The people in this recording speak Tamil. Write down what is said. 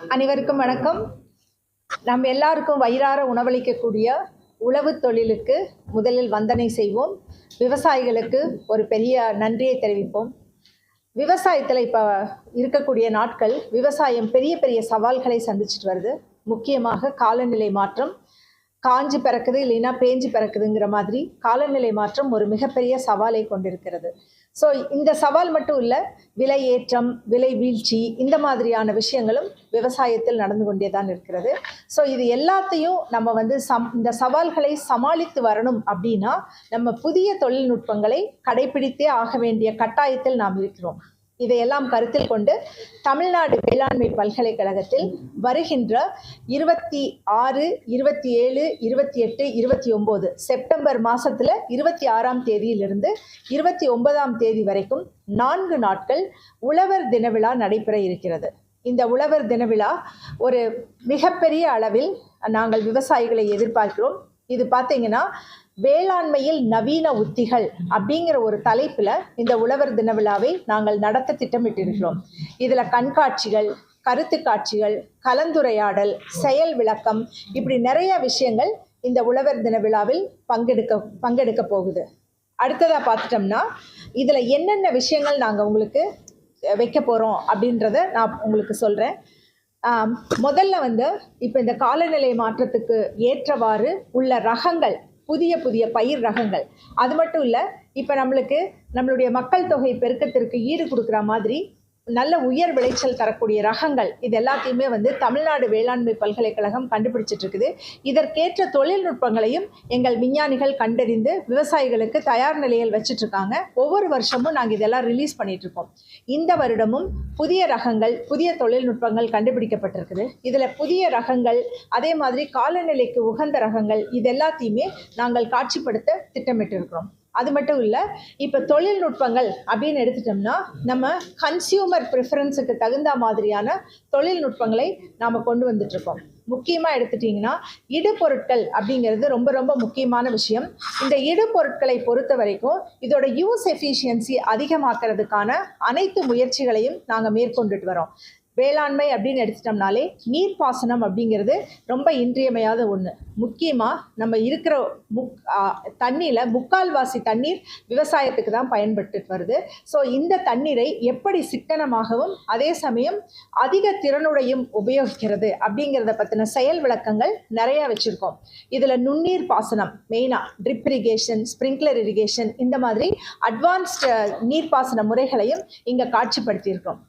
அனைவருக்கும் வணக்கம். நம் எல்லாருக்கும் வயிறார உணவளிக்கக்கூடிய உழவு தொழிலுக்கு முதலில் வந்தனை செய்வோம். விவசாயிகளுக்கு ஒரு பெரிய நன்றியை தெரிவிப்போம். விவசாயத்தில் இப்போ இருக்கக்கூடிய நாட்கள் விவசாயம் பெரிய பெரிய சவால்களை சந்திச்சுட்டு வருது. முக்கியமாக காலநிலை மாற்றம், காஞ்சி பிறக்குது இல்லைன்னா பேஞ்சு பிறக்குதுங்கிற மாதிரி காலநிலை மாற்றம் ஒரு மிகப்பெரிய சவாலை கொண்டிருக்கிறது. ஸோ இந்த சவால் மட்டும் இல்லை, விலை ஏற்றம், விலை வீழ்ச்சி, இந்த மாதிரியான விஷயங்களும் விவசாயத்தில் நடந்து கொண்டே தான் இருக்கிறது. ஸோ இது எல்லாத்தையும் நம்ம இந்த சவால்களை சமாளித்து வரணும் அப்படின்னா நம்ம புதிய தொழில்நுட்பங்களை கடைபிடித்தே ஆக வேண்டிய கட்டாயத்தில் நாம் இருக்கிறோம். இதையெல்லாம் கருத்தில் கொண்டு தமிழ்நாடு வேளாண்மை பல்கலைக்கழகத்தில் வருகின்ற 26, 27, 28, 29 செப்டம்பர் மாதத்தில் 26ஆம் தேதியிலிருந்து 29ஆம் தேதி வரைக்கும் 4 நாட்கள் உழவர் தின விழா நடைபெற இருக்கிறது. இந்த உழவர் தின விழா ஒரு மிகப்பெரிய அளவில் நாங்கள் விவசாயிகளை எதிர்பார்க்கிறோம். இது பார்த்தீங்கன்னா வேளாண்மையில் நவீன உத்திகள் அப்படிங்கிற ஒரு தலைப்பில் இந்த உழவர் தின விழாவை நாங்கள் நடத்த திட்டமிட்டிருக்கிறோம். இதில் கண்காட்சிகள், கருத்து காட்சிகள், கலந்துரையாடல், செயல் விளக்கம், இப்படி நிறைய விஷயங்கள் இந்த உழவர் தின விழாவில் பங்கெடுக்க போகுது. அடுத்ததாக பார்த்துட்டோம்னா இதில் என்னென்ன விஷயங்கள் நாங்கள் உங்களுக்கு வைக்க போகிறோம் அப்படின்றத நான் உங்களுக்கு சொல்கிறேன். முதல்ல இப்போ இந்த காலநிலை மாற்றத்துக்கு ஏற்றவாறு உள்ள ரகங்கள், புதிய பயிர் ரகங்கள், அது மட்டும் இல்லை, இப்போ நம்மளுடைய மக்கள் தொகை பெருக்கத்திற்கு ஈடு கொடுக்குற மாதிரி நல்ல உயர் விளைச்சல் தரக்கூடிய ரகங்கள், இது எல்லாத்தையுமே தமிழ்நாடு வேளாண்மை பல்கலைக்கழகம் கண்டுபிடிச்சிட்டு இருக்குது. இதற்கேற்ற தொழில்நுட்பங்களையும் எங்கள் விஞ்ஞானிகள் கண்டறிந்து விவசாயிகளுக்கு தயார் நிலையில் வச்சுட்டு இருக்காங்க. ஒவ்வொரு வருஷமும் நாங்கள் இதெல்லாம் ரிலீஸ் பண்ணிட்டு இருக்கோம். இந்த வருடமும் புதிய ரகங்கள், புதிய தொழில்நுட்பங்கள் கண்டுபிடிக்கப்பட்டிருக்குது. இதில் புதிய ரகங்கள், அதே மாதிரி காலநிலைக்கு உகந்த ரகங்கள், இது எல்லாத்தையுமே நாங்கள் காட்சிப்படுத்த திட்டமிட்டு இருக்கிறோம். அது மட்டும் இல்லை, இப்போ தொழில்நுட்பங்கள் அப்படின்னு எடுத்துட்டோம்னா நம்ம கன்சியூமர் ப்ரிஃபரன்ஸுக்கு தகுந்த மாதிரியான தொழில்நுட்பங்களை நாம் கொண்டு வந்துட்ருக்கோம். முக்கியமாக எடுத்துட்டிங்கன்னா இடுபொருட்கள் அப்படிங்கிறது ரொம்ப ரொம்ப முக்கியமான விஷயம். இந்த இடுபொருட்களை பொறுத்த வரைக்கும் இதோட யூஸ் எஃபிஷியன்சி அதிகமாக்குறதுக்கான அனைத்து முயற்சிகளையும் நாங்கள் மேற்கொண்டுட்டு வரோம். வேளாண்மை அப்படின்னு எடுத்துட்டோம்னாலே நீர்ப்பாசனம் அப்படிங்கிறது ரொம்ப இன்றியமையாத ஒன்று. முக்கியமாக நம்ம இருக்கிற தண்ணியில் 3/4 தண்ணீர் விவசாயத்துக்கு தான் பயன்பட்டு வருது. ஸோ இந்த தண்ணீரை எப்படி சிக்கனமாகவும் அதே சமயம் அதிக திறனுடையும் உபயோகிக்கிறது அப்படிங்கிறத பற்றின செயல் விளக்கங்கள் நிறையா வச்சுருக்கோம். இதில் நுண்ணீர் பாசனம், மெயினாக ட்ரிப் இரிகேஷன், ஸ்ப்ரிங்க்லர் இரிகேஷன், இந்த மாதிரி அட்வான்ஸ்டு நீர்ப்பாசன முறைகளையும் இங்கே காட்சிப்படுத்தியிருக்கோம்.